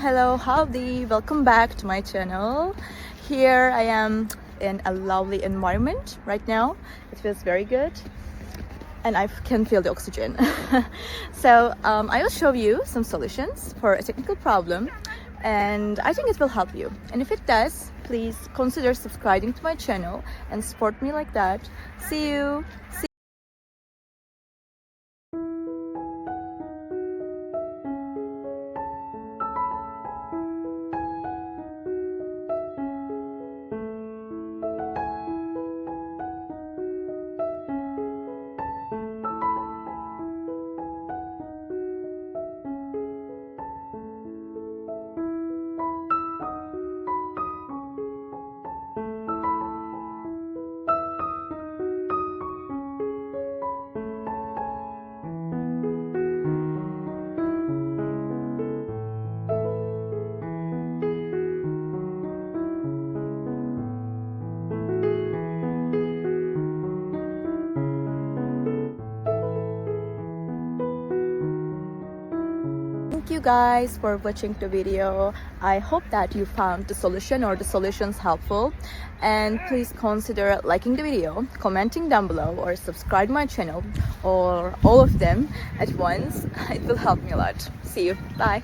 Hello, howdy, welcome back to my channel. Here I am in a lovely environment right now. It feels very good and I can feel the oxygen. So I will show you some solutions for a technical problem, and I think it will help you. And if it does, please consider subscribing to my channel and support me like that. See you. Thank you guys for watching the video. I hope that you found the solution or the solutions helpful, and please consider liking the video, commenting down below, or subscribe my channel, or all of them at once. It will help me a lot. See you. Bye.